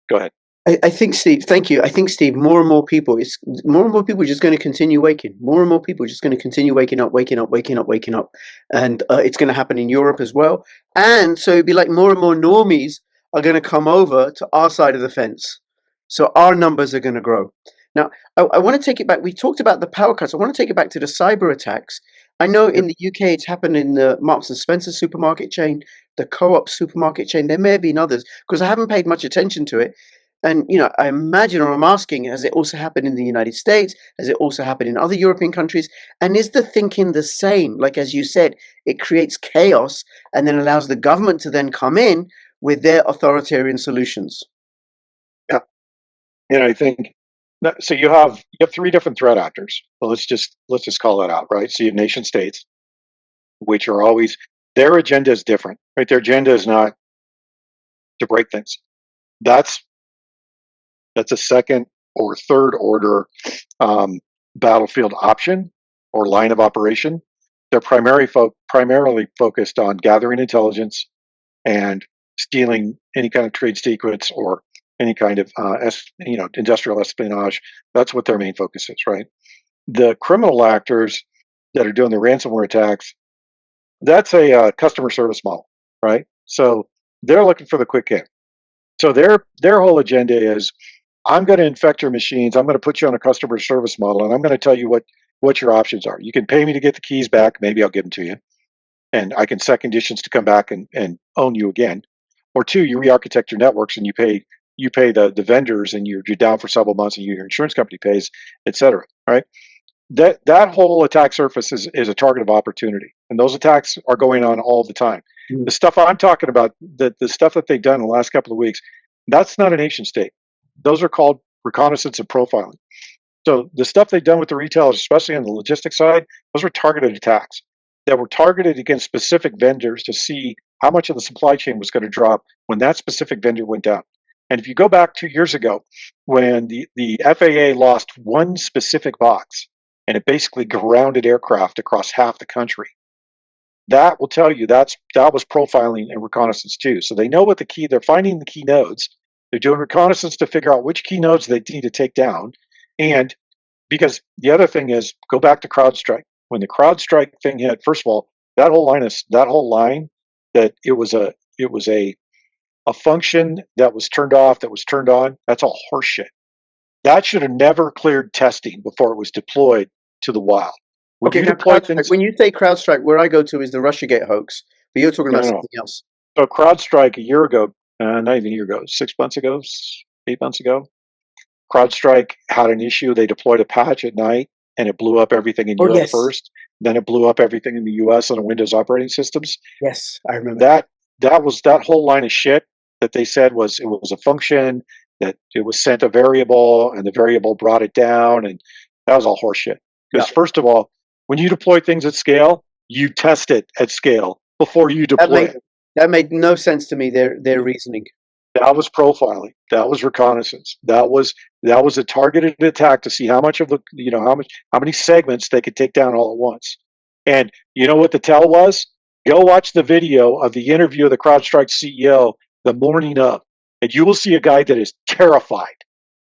go ahead. I think, Steve, thank you. I think, Steve, more and more people are just going to continue waking. More and more people are just going to continue waking up, waking up, waking up, waking up. And it's going to happen in Europe as well. And so it'd be like more and more normies are going to come over to our side of the fence. So our numbers are going to grow. Now, I want to take it back. We talked about the power cuts. I want to take it back to the cyber attacks. I know in the UK it's happened in the Marks and Spencer supermarket chain, the Co-op supermarket chain. There may have been others because I haven't paid much attention to it. And, I imagine, or I'm asking, has it also happened in the United States? Has it also happened in other European countries? And is the thinking the same? Like, as you said, it creates chaos and then allows the government to then come in with their authoritarian solutions. Yeah. And I think so. You have three different threat actors. Well, let's just call that out, right? So you have nation states, which are always their agenda is different, right? Their agenda is not to break things. That's a second or third order battlefield option or line of operation. They're primarily focused on gathering intelligence and stealing any kind of trade secrets or any kind of industrial espionage. That's what their main focus is, right? The criminal actors that are doing the ransomware attacks, that's a customer service model, right? So they're looking for the quick hit. So their whole agenda is, I'm going to infect your machines. I'm going to put you on a customer service model, and I'm going to tell you what your options are. You can pay me to get the keys back. Maybe I'll give them to you, and I can set conditions to come back and own you again. Or two, you re-architect your networks and you pay the vendors, and you're down for several months, and your insurance company pays, et cetera. Right? That whole attack surface is a target of opportunity, and those attacks are going on all the time. The stuff I'm talking about, the stuff that they've done in the last couple of weeks, that's not a nation state. Those are called reconnaissance and profiling. So the stuff they've done with the retailers, especially on the logistics side, those were targeted attacks that were targeted against specific vendors to see how much of the supply chain was going to drop when that specific vendor went down. And if you go back 2 years ago, when the FAA lost one specific box and it basically grounded aircraft across half the country, that will tell you that was profiling and reconnaissance too. So they know what they're finding the key nodes. They're doing reconnaissance to figure out which key nodes they need to take down. And because the other thing is, go back to CrowdStrike. When the CrowdStrike thing hit, first of all, that whole line that it was a function that was turned off, that was turned on, that's all horseshit. That should have never cleared testing before it was deployed to the wild. When you say CrowdStrike, where I go to is the Russiagate hoax, but you're talking about something else. So CrowdStrike a year ago, not even a year ago, 6 months ago, 8 months ago, CrowdStrike had an issue. They deployed a patch at night, and it blew up everything in Europe first. Then it blew up everything in the US on the Windows operating systems. Yes, I remember that was that whole line of shit that they said it was a function, that it was sent a variable and the variable brought it down, and that was all horseshit. Because first of all, when you deploy things at scale, you test it at scale before you deploy it. That made no sense to me. Their reasoning. That was profiling. That was reconnaissance. That was a targeted attack to see how much of the how many segments they could take down all at once. And you know what the tell was? Go watch the video of the interview of the CrowdStrike CEO the morning of, and you will see a guy that is terrified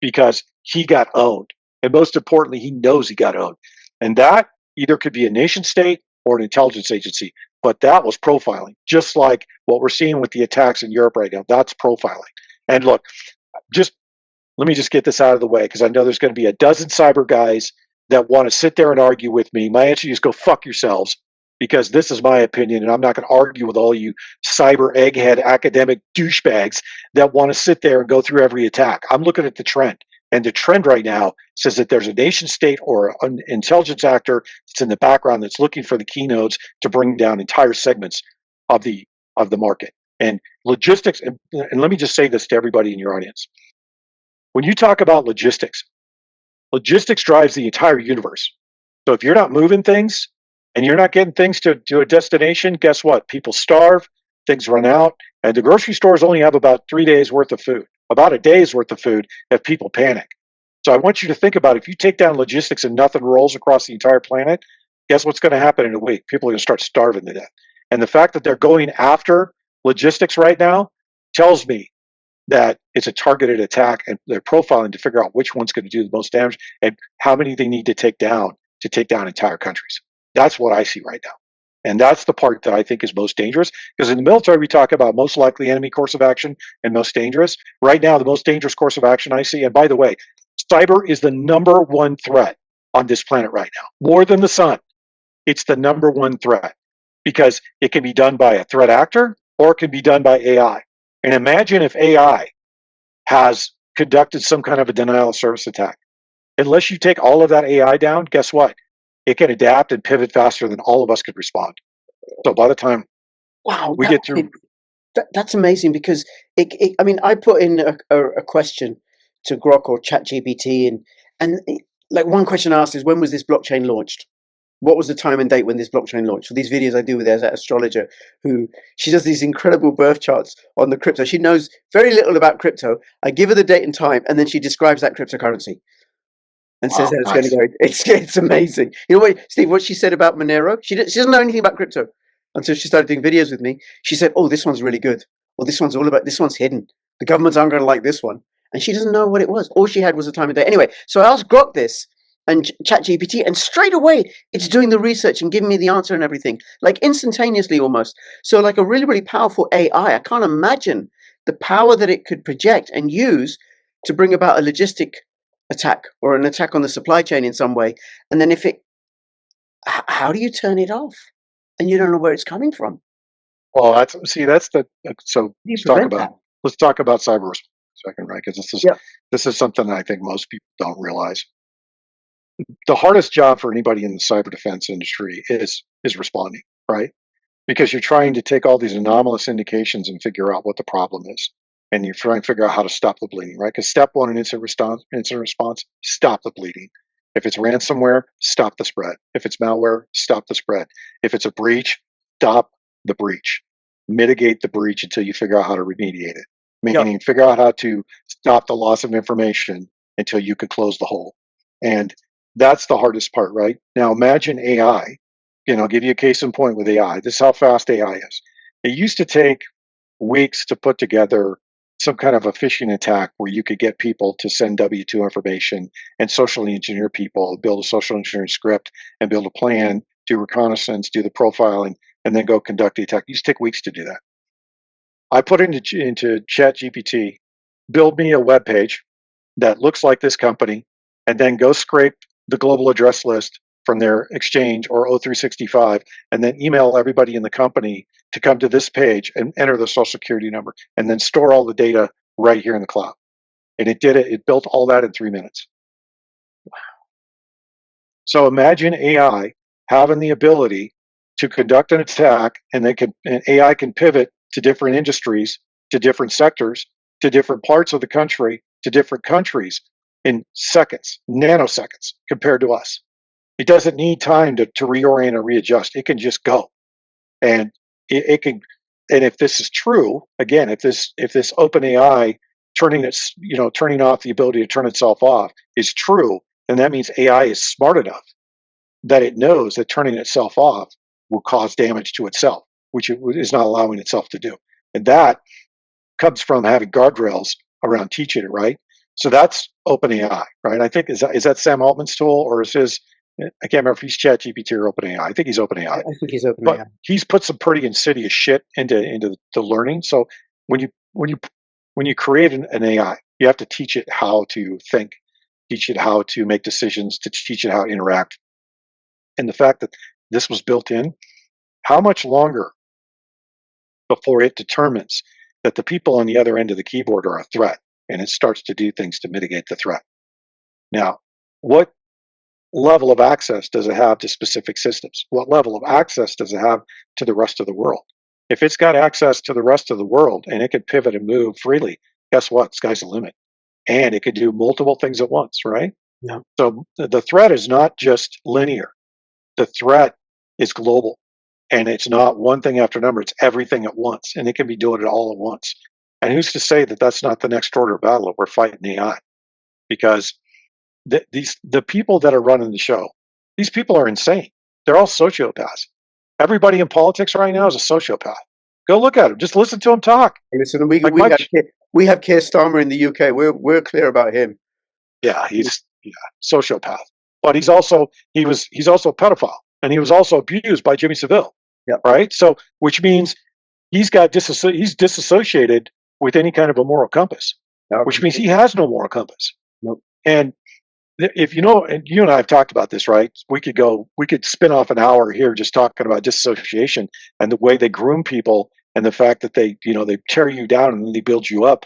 because he got owned. And most importantly, he knows he got owned. And that either could be a nation state or an intelligence agency. But that was profiling, just like what we're seeing with the attacks in Europe right now. That's profiling. And look, let me just get this out of the way, because I know there's going to be a dozen cyber guys that want to sit there and argue with me. My answer is go fuck yourselves, because this is my opinion, and I'm not going to argue with all you cyber egghead academic douchebags that want to sit there and go through every attack. I'm looking at the trend. And the trend right now says that there's a nation state or an intelligence actor that's in the background that's looking for the keynotes to bring down entire segments of the market. And logistics, and let me just say this to everybody in your audience. When you talk about logistics drives the entire universe. So if you're not moving things and you're not getting things to a destination, guess what? People starve, things run out, and the grocery stores only have about 3 days worth of food. About a day's worth of food if people panic. So I want you to think about, if you take down logistics and nothing rolls across the entire planet, guess what's going to happen in a week? People are going to start starving to death. And the fact that they're going after logistics right now tells me that it's a targeted attack, and they're profiling to figure out which one's going to do the most damage and how many they need to take down entire countries. That's what I see right now. And that's the part that I think is most dangerous, because in the military, we talk about most likely enemy course of action and most dangerous. Right now, the most dangerous course of action I see, and by the way, cyber is the number one threat on this planet right now, more than the sun. It's the number one threat because it can be done by a threat actor or it can be done by AI. And imagine if AI has conducted some kind of a denial of service attack. Unless you take all of that AI down, guess what? It can adapt and pivot faster than all of us could respond. So by the time Wow, we get through, that's amazing, because I mean, I put in a question to Grok or ChatGPT, and like one question I asked is, when was this blockchain launched? What was the time and date when this blockchain launched? For these videos I do with that astrologer who, she does these incredible birth charts on the crypto. She knows very little about crypto. I give her the date and time, and then she describes that cryptocurrency and says wow, how it's nice. going to go. It's amazing. You know what, Steve? What she said about Monero? She doesn't know anything about crypto until she started doing videos with me. She said, "Oh, this one's really good. Or this one's all about. This one's hidden. The governments aren't going to like this one." And she doesn't know what it was. All she had was a time of day. Anyway, so I asked Grok this and ChatGPT, and straight away it's doing the research and giving me the answer and everything, like instantaneously almost. So like a really, really powerful AI. I can't imagine the power that it could project and use to bring about a logistic attack or an attack on the supply chain in some way. And then if it, how do you turn it off? And you don't know where it's coming from. Well, that's the so How do you let's talk prevent that? about cyber for a second, right? Because Yeah. this is something that I think most people don't realize. The hardest job for anybody in the cyber defense industry is responding, right? Because you're trying to take all these anomalous indications and figure out what the problem is, and you're trying to figure out how to stop the bleeding, right? Because step one in incident response, stop the bleeding. If it's ransomware, stop the spread. If it's malware, stop the spread. If it's a breach, stop the breach. Mitigate the breach until you figure out how to remediate it. Yeah. Meaning, figure out how to stop the loss of information until you can close the hole. And that's the hardest part, right? Now, imagine AI. I'll give you a case in point with AI. This is how fast AI is. It used to take weeks to put together some kind of a phishing attack where you could get people to send W-2 information and socially engineer people, build a social engineering script and build a plan, do reconnaissance, do the profiling, and then go conduct the attack. It used to take weeks to do that. I put into ChatGPT, build me a web page that looks like this company, and then go scrape the global address list from their exchange or O365, and then email everybody in the company to come to this page and enter the social security number, and then store all the data right here in the cloud. And it did it. It built all that in 3 minutes. So imagine AI having the ability to conduct an attack, and AI can pivot to different industries, to different sectors, to different parts of the country, to different countries in seconds, nanoseconds compared to us. It doesn't need time to reorient or readjust. It can just go. And it can, and if this is true, again, if this open AI turning off the ability to turn itself off is true, then that means AI is smart enough that it knows that turning itself off will cause damage to itself, which it is not allowing itself to do. And that comes from having guardrails around teaching it, right? So that's OpenAI, right? I think is that Sam Altman's tool, or is his? I can't remember if he's ChatGPT or OpenAI. I think he's OpenAI. I think he's OpenAI. But he's put some pretty insidious shit into the learning. So when you create an AI, you have to teach it how to think, teach it how to make decisions, to teach it how to interact. And the fact that this was built in, how much longer before it determines that the people on the other end of the keyboard are a threat, and it starts to do things to mitigate the threat? Now, what level of access does it have to specific systems? What level of access does it have to the rest of the world? If it's got access to the rest of the world and it can pivot and move freely, guess what? Sky's the limit. And it could do multiple things at once, right? Yeah. So the threat is not just linear. The threat is global. And it's not one thing after another. It's everything at once. And it can be doing it all at once. And who's to say that that's not the next order of battle if we're fighting AI? Because the people that are running the show, these people are insane. They're all sociopaths. Everybody in politics right now is a sociopath. Go look at them. Just listen to them talk. Listen, we Like got We have Keir Starmer in the UK. We're clear about him. Yeah, he's sociopath, but he's also a pedophile, and he was also abused by Jimmy Savile. Yep. Right. So, which means he's disassociated with any kind of a moral compass, which means he has no moral compass. Nope. And if you know, and you and I have talked about this, right? We could spin off an hour here just talking about disassociation and the way they groom people and the fact that they tear you down and then they build you up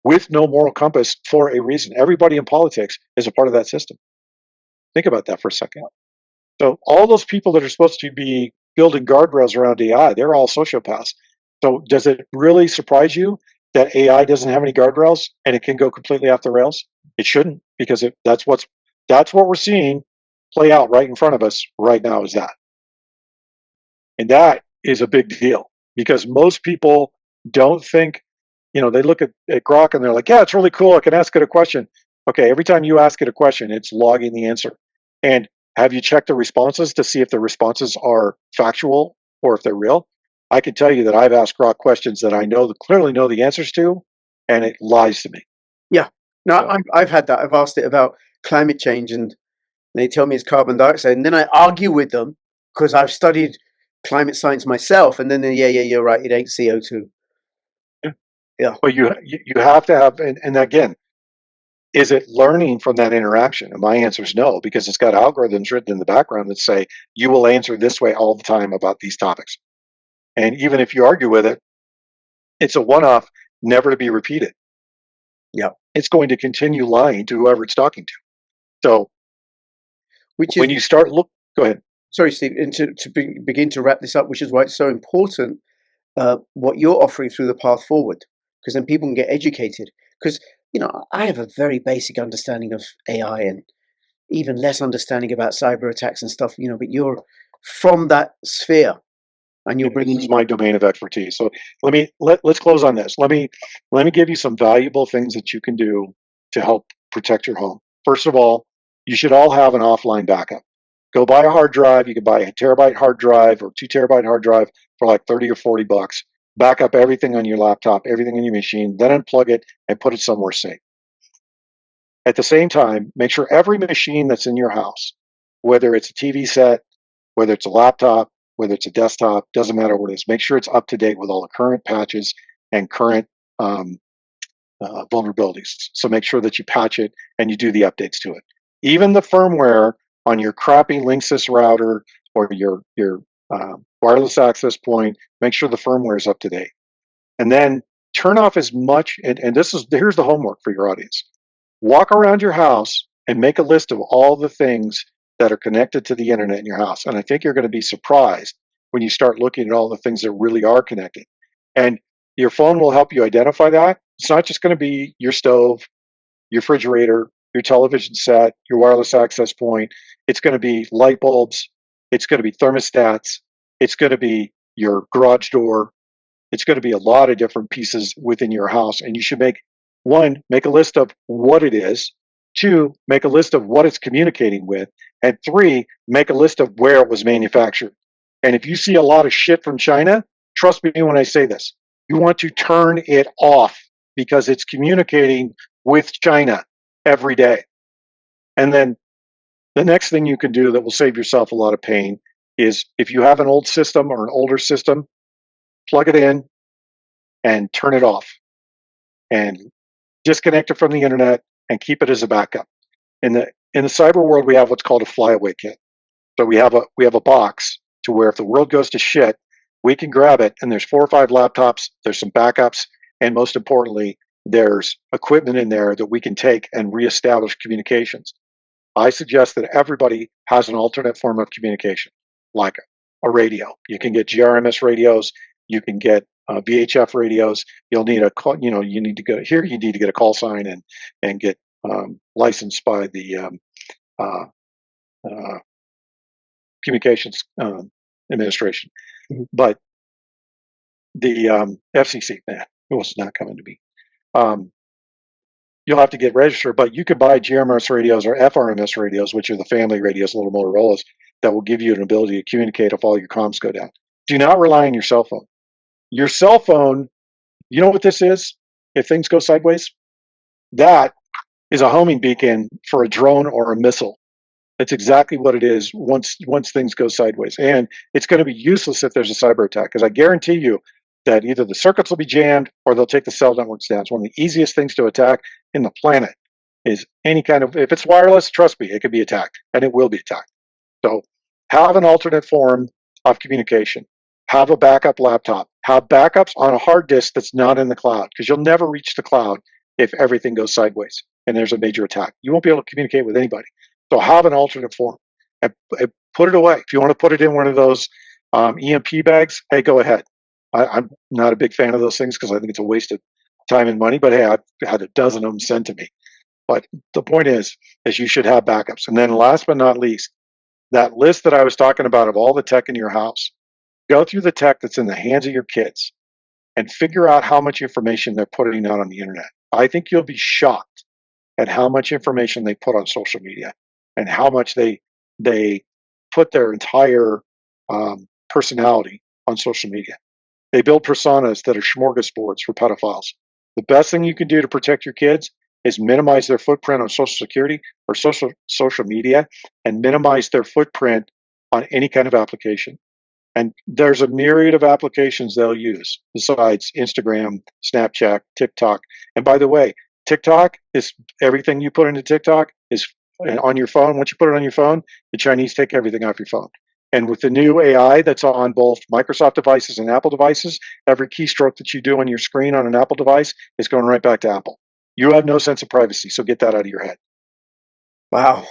with no moral compass for a reason. Everybody in politics is a part of that system. Think about that for a second. So all those people that are supposed to be building guardrails around AI, they're all sociopaths. So does it really surprise you that AI doesn't have any guardrails and it can go completely off the rails? It shouldn't, because that's what we're seeing play out right in front of us right now, is that. And that is a big deal, because most people don't think, they look at Grok and they're like, yeah, it's really cool, I can ask it a question. Okay, every time you ask it a question, it's logging the answer. And have you checked the responses to see if the responses are factual or if they're real? I can tell you that I've asked Grok questions that I clearly know the answers to, and it lies to me. Yeah. No, So- I've had that. I've asked it about climate change, and they tell me it's carbon dioxide, and then I argue with them because I've studied climate science myself, and then yeah, you're right, it ain't CO2. Yeah. But you have to have, and again, is it learning from that interaction? And my answer is no, because it's got algorithms written in the background that say you will answer this way all the time about these topics. And even if you argue with it, it's a one-off, never to be repeated. Yeah. It's going to continue lying to whoever it's talking to. So when you start go ahead. Sorry, Steve, and to begin to wrap this up, which is why it's so important what you're offering through the path forward, because then people can get educated. Because I have a very basic understanding of AI and even less understanding about cyber attacks and stuff. But you're from that sphere, and you're bringing. This is my domain of expertise. So let's close on this. Let me give you some valuable things that you can do to help protect your home. First of all, you should all have an offline backup. Go buy a hard drive. You can buy a terabyte hard drive or 2 terabyte hard drive for like $30 or $40. Back up everything on your laptop, everything on your machine, then unplug it and put it somewhere safe. At the same time, make sure every machine that's in your house, whether it's a TV set, whether it's a laptop, whether it's a desktop, doesn't matter what it is, make sure it's up to date with all the current patches and current vulnerabilities. So make sure that you patch it and you do the updates to it. Even the firmware on your crappy Linksys router or your wireless access point, make sure the firmware is up to date. And then turn off as much, and here's the homework for your audience. Walk around your house and make a list of all the things that are connected to the internet in your house. And I think you're going to be surprised when you start looking at all the things that really are connected. And your phone will help you identify that. It's not just going to be your stove, your refrigerator, your television set, your wireless access point. It's going to be light bulbs. It's going to be thermostats. It's going to be your garage door. It's going to be a lot of different pieces within your house. And you should make a list of what it is. 2, make a list of what it's communicating with. And 3, make a list of where it was manufactured. And if you see a lot of shit from China, trust me when I say this, you want to turn it off, because it's communicating with China every day. And then the next thing you can do that will save yourself a lot of pain is, if you have an old system or an older system, plug it in and turn it off and disconnect it from the internet and keep it as a backup. In the cyber world, we have what's called a flyaway kit. So we have a box to where if the world goes to shit, we can grab it, and there's 4 or 5 laptops, there's some backups, and most importantly, there's equipment in there that we can take and reestablish communications. I suggest that everybody has an alternate form of communication, like a radio. You can get GRMS radios, you can get VHF radios. You'll need a call, you need to get a call sign and get licensed by the Communications Administration. Mm-hmm. But the FCC, man, it was not coming to me. You'll have to get registered, but you could buy GRMS radios or FRMS radios, which are the family radios, little Motorola's, that will give you an ability to communicate if all your comms go down. Do not rely on your cell phone. Your cell phone, you know what this is? if things go sideways, that is a homing beacon for a drone or a missile. That's exactly what it is once things go sideways. And it's going to be useless if there's a cyber attack, because I guarantee you that either the circuits will be jammed or they'll take the cell networks down. It's one of the easiest things to attack in the planet is any kind of, if it's wireless, trust me, it can be attacked, and it will be attacked. So have an alternate form of communication. Have a backup laptop. Have backups on a hard disk that's not in the cloud, because you'll never reach the cloud if everything goes sideways and there's a major attack. You won't be able to communicate with anybody. So have an alternate form and put it away. If you want to put it in one of those EMP bags, hey, go ahead. I'm not a big fan of those things because I think it's a waste of time and money, but hey, I've had a dozen of them sent to me. But the point is you should have backups. And then last but not least, that list that I was talking about of all the tech in your house, go through the tech that's in the hands of your kids and figure out how much information they're putting out on the internet. I think you'll be shocked at how much information they put on social media and how much they put their entire personality on social media. They build personas that are smorgasbords for pedophiles. The best thing you can do to protect your kids is minimize their footprint on Social Security or social media, and minimize their footprint on any kind of application. And there's a myriad of applications they'll use besides Instagram, Snapchat, TikTok. And by the way, TikTok is everything you put into TikTok is on your phone. Once you put it on your phone, the Chinese take everything off your phone. And with the new AI that's on both Microsoft devices and Apple devices, every keystroke that you do on your screen on an Apple device is going right back to Apple. You have no sense of privacy, so get that out of your head. Wow.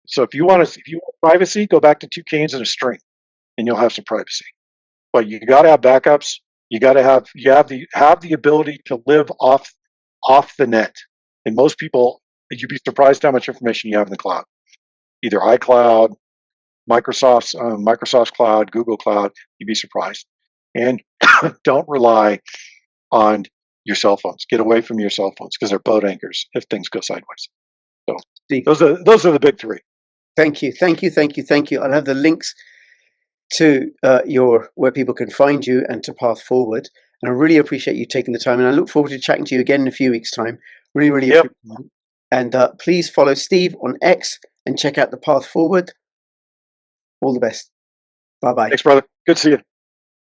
So if you want privacy, go back to 2 canes and a string, and you'll have some privacy. But you got to have backups. You got to have the ability to live off the net. And most people, you'd be surprised how much information you have in the cloud, either iCloud, Microsoft's cloud, Google Cloud. You'd be surprised. And don't rely on your cell phones. Get away from your cell phones because they're boat anchors if things go sideways. So those are the big 3. Thank you. I'll have the links to where people can find you and to Path Forward. And I really appreciate you taking the time. And I look forward to chatting to you again in a few weeks' time. Really appreciate it. And please follow Steve on X and check out the Path Forward. All the best. Bye-bye. Thanks, brother. Good to see you.